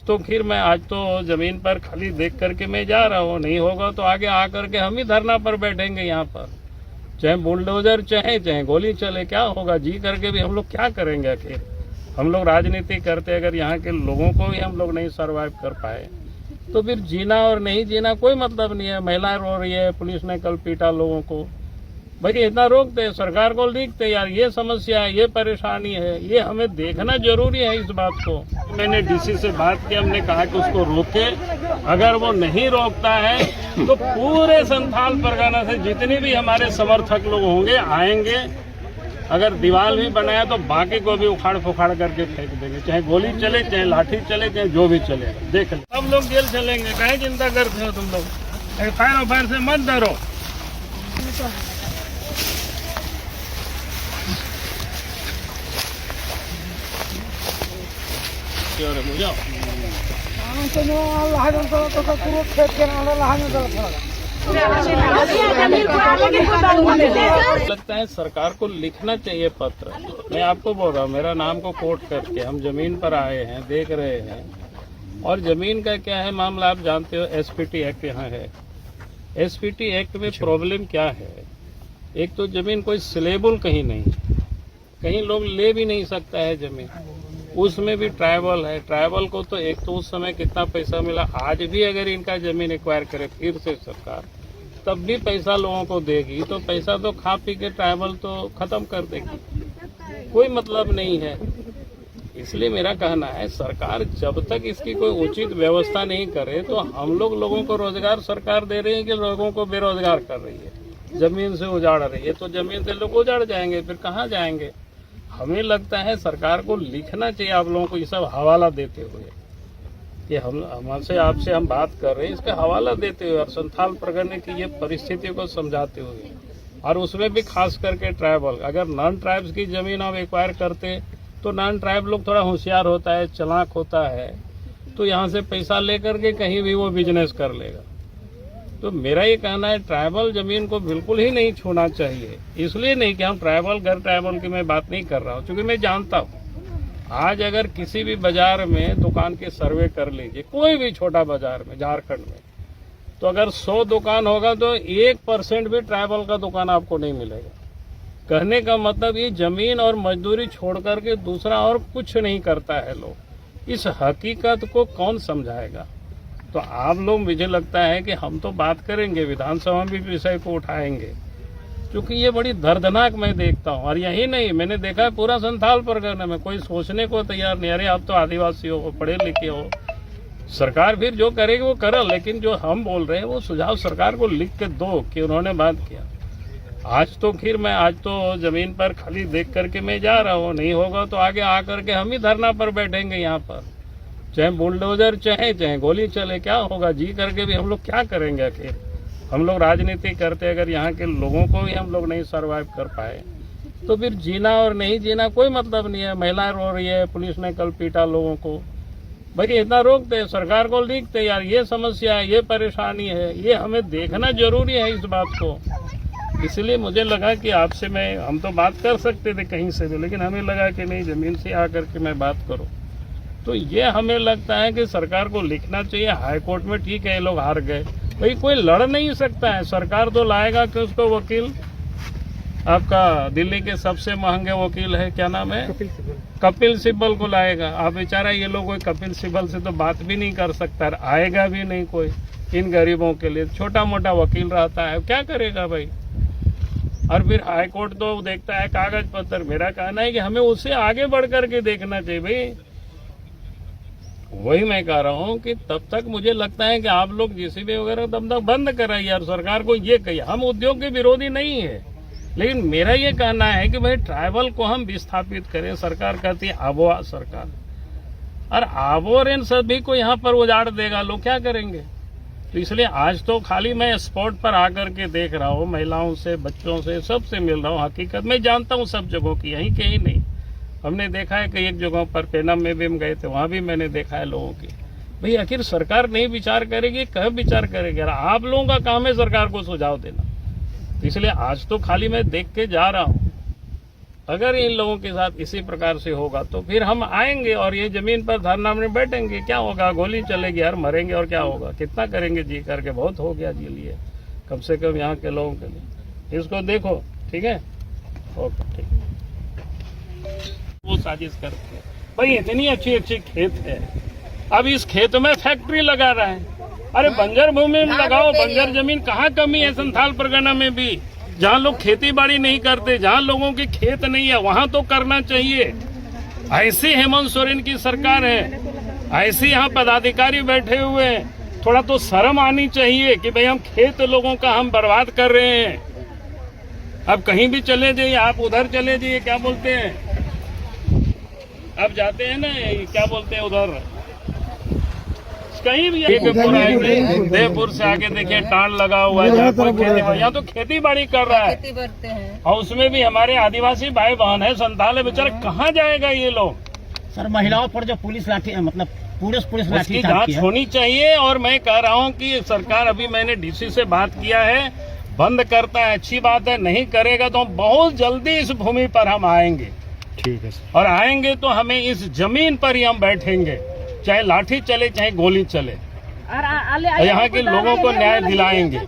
तो फिर मैं आज तो जमीन पर खाली देख करके मैं जा रहा हूँ, नहीं होगा तो आगे आ करके हम ही धरना पर बैठेंगे यहाँ पर, चाहे बुलडोजर चाहे गोली चले, क्या होगा? जी करके भी हम लोग क्या करेंगे? आखिर हम लोग राजनीति करते, अगर यहाँ के लोगों को भी हम लोग नहीं सर्वाइव कर पाए तो फिर जीना और नहीं जीना कोई मतलब नहीं है। महिलाएं रो रही है, पुलिस ने कल पीटा लोगों को, भाई इतना रोकते, सरकार को लिखते यार ये समस्या है, ये परेशानी है, ये हमें देखना जरूरी है इस बात को। मैंने डीसी से बात की, हमने कहा कि उसको रोके, अगर वो नहीं रोकता है तो पूरे संथाल परगना से जितने भी हमारे समर्थक लोग होंगे आएंगे, अगर दीवार भी बनाया तो बाकी को भी उखाड़ फुखाड़ करके फेंक देंगे, चाहे गोली चले, चाहे लाठी चले, चाहे जो भी चलेगा। देख ले, सब लोग जेल चलेंगे, काहे चिंता करते हो तुम लोग? फायर से मत डरो। लगता है सरकार को लिखना चाहिए पत्र। मैं आपको बोल रहा हूँ, मेरा नाम को कोट करके हम जमीन पर आए हैं, देख रहे हैं। और जमीन का क्या है मामला आप जानते हो, एसपीटी एक्ट यहाँ है। एसपीटी एक्ट में प्रॉब्लम क्या है? एक तो जमीन कोई स्लेबल कहीं नहीं, कहीं लोग ले भी नहीं सकता है जमीन, उसमें भी ट्राइबल है। ट्राइबल को तो एक तो उस समय कितना पैसा मिला, आज भी अगर इनका जमीन एक्वायर करे फिर से सरकार, तब भी पैसा लोगों को देगी, तो पैसा तो खा पी के ट्राइबल तो खत्म कर देगी, कोई मतलब नहीं है। इसलिए मेरा कहना है सरकार जब तक इसकी कोई उचित व्यवस्था नहीं करे तो हम लोगों को रोजगार सरकार दे रही है कि लोगों को बेरोजगार कर रही है, जमीन से उजाड़ रही है। तो जमीन से लोग उजाड़ जाएंगे, फिर कहाँ जाएंगे? हमें लगता है सरकार को लिखना चाहिए आप लोगों को ये सब हवाला देते हुए कि हमसे आपसे हम बात कर रहे हैं, इसका हवाला देते हुए और संथाल परगने की ये परिस्थिति को समझाते हुए, और उसमें भी खास करके ट्राइबल। अगर नॉन ट्राइब्स की जमीन आप एक्वायर करते तो नॉन ट्राइब लोग थोड़ा होशियार होता है, चालाक होता है, तो यहाँ से पैसा लेकर के कहीं भी वो बिजनेस कर लेगा। तो मेरा ये कहना है ट्राइबल जमीन को बिल्कुल ही नहीं छूना चाहिए। इसलिए नहीं कि हम ट्राइबल गैर ट्राइबल की मैं बात नहीं कर रहा हूँ, क्योंकि मैं जानता हूँ आज अगर किसी भी बाजार में दुकान के सर्वे कर लीजिए, कोई भी छोटा बाजार में झारखंड में, तो अगर 100 दुकान होगा तो 1% भी ट्राइबल का दुकान आपको नहीं मिलेगा। कहने का मतलब ये जमीन और मजदूरी छोड़ करके दूसरा और कुछ नहीं करता है लोग। इस हकीकत को कौन समझाएगा? तो आप लोग, मुझे लगता है कि हम तो बात करेंगे, विधानसभा में भी विषय को उठाएंगे, क्योंकि ये बड़ी दर्दनाक मैं देखता हूँ। और यही नहीं, मैंने देखा है पूरा संथाल परगना में कोई सोचने को तैयार नहीं। अरे आप तो आदिवासी हो, पढ़े लिखे हो, सरकार फिर जो करेगी वो करे, लेकिन जो हम बोल रहे हैं वो सुझाव सरकार को लिख के दो कि उन्होंने बात किया। आज तो जमीन पर खाली देख करके मैं जा रहा हूँ, नहीं होगा तो आगे आ करके हम ही धरना पर बैठेंगे यहाँ पर, चाहे बुलडोजर चाहे गोली चले, क्या होगा? जी करके भी हम लोग क्या करेंगे? आखिर हम लोग राजनीति करते, अगर यहाँ के लोगों को भी हम लोग नहीं सर्वाइव कर पाए तो फिर जीना और नहीं जीना कोई मतलब नहीं है। महिलाएं रो रही है, पुलिस ने कल पीटा लोगों को, भाई इतना रोकते, सरकार को लिखते यार ये समस्या है, ये परेशानी है, ये हमें देखना जरूरी है इस बात को। इसलिए मुझे लगा कि आपसे हम तो बात कर सकते थे कहीं से भी, लेकिन हमें लगा कि नहीं, जमीन से आकर के मैं बात करूं। तो ये हमें लगता है कि सरकार को लिखना चाहिए। हाई कोर्ट में ठीक है, ये लोग हार गए, भाई कोई लड़ नहीं सकता है, सरकार तो लाएगा कि उसको वकील, आपका दिल्ली के सबसे महंगे वकील है, क्या नाम है, कपिल सिब्बल को लाएगा। आप बेचारा ये लोग कोई कपिल सिब्बल से तो बात भी नहीं कर सकता, आएगा भी नहीं कोई। इन गरीबों के लिए छोटा मोटा वकील रहता है, क्या करेगा भाई? और फिर हाई कोर्ट तो देखता है कागज पत्र। मेरा कहना है कि हमें उससे आगे बढ़ करके देखना चाहिए भाई। वही मैं कह रहा हूँ कि तब तक मुझे लगता है कि आप लोग जीसीबी वगैरह तब तक बंद कराइए और सरकार को ये कहिए। हम उद्योग के विरोधी नहीं है, लेकिन मेरा ये कहना है कि भाई ट्राइबल को हम विस्थापित करें। सरकार कहती है आबोआ सरकार, और आबोरेन सभी को यहाँ पर उजाड़ देगा, लोग क्या करेंगे? तो इसलिए आज तो खाली मैं स्पॉट पर आकर के देख रहा हूँ, महिलाओं से, बच्चों से, सबसे मिल रहा हूँ। हकीकत मैं जानता हूँ सब जगहों की, यहीं के ही नहीं। हमने देखा है कि एक जगह पर पेनम में भी हम गए थे, वहां भी मैंने देखा है लोगों की। भाई आखिर सरकार नहीं विचार करेगी, कब विचार करेगी? आप लोगों का काम है सरकार को सुझाव देना। तो इसलिए आज तो खाली मैं देख के जा रहा हूँ। अगर इन लोगों के साथ इसी प्रकार से होगा तो फिर हम आएंगे और ये जमीन पर धरना में बैठेंगे। क्या होगा, गोली चलेगी यार, मरेंगे और क्या होगा, कितना करेंगे जी करके, बहुत हो गया जी लिए, कम से कम यहाँ के लोगों के लिए। इसको देखो, ठीक है, ओके ठीक। वो साजिश करते हैं भाई, इतनी अच्छी अच्छी खेत है, अब इस खेत में फैक्ट्री लगा रहा है। अरे बंजर भूमि में लगाओ, बंजर जमीन कहाँ कमी है संथाल परगना में भी, जहाँ लोग खेती बाड़ी नहीं करते, जहाँ लोगों के खेत नहीं है, वहाँ तो करना चाहिए। ऐसी हेमंत सोरेन की सरकार है, ऐसे यहाँ पदाधिकारी बैठे हुए हैं, थोड़ा तो शर्म आनी चाहिए कि भाई हम खेत लोगों का हम बर्बाद कर रहे हैं। अब कहीं भी चले जाइए, आप उधर चले जाइए, क्या बोलते हैं, अब जाते हैं ना, क्या बोलते हैं उधर, कहीं भी देवपुर से आगे देखिए टांड लगा हुआ है, यहाँ तो खेती बाड़ी कर रहा है, और उसमें भी हमारे आदिवासी भाई बहन है, संताल है, बेचारे कहाँ जाएगा ये लोग। सर महिलाओं पर जो पुलिस लाठी, मतलब पुलिस लाठी की जांच होनी चाहिए। और मैं कह रहा हूँ कि सरकार, अभी मैंने डीसी से बात किया है, बंद करता है अच्छी बात है, नहीं करेगा तो हम बहुत जल्दी इस भूमि पर हम आएंगे। ठीक है सर। और आएंगे तो हमें इस जमीन पर ही हम बैठेंगे, चाहे लाठी चले चाहे गोली चले, और यहाँ के लोगों को न्याय दिलाएंगे।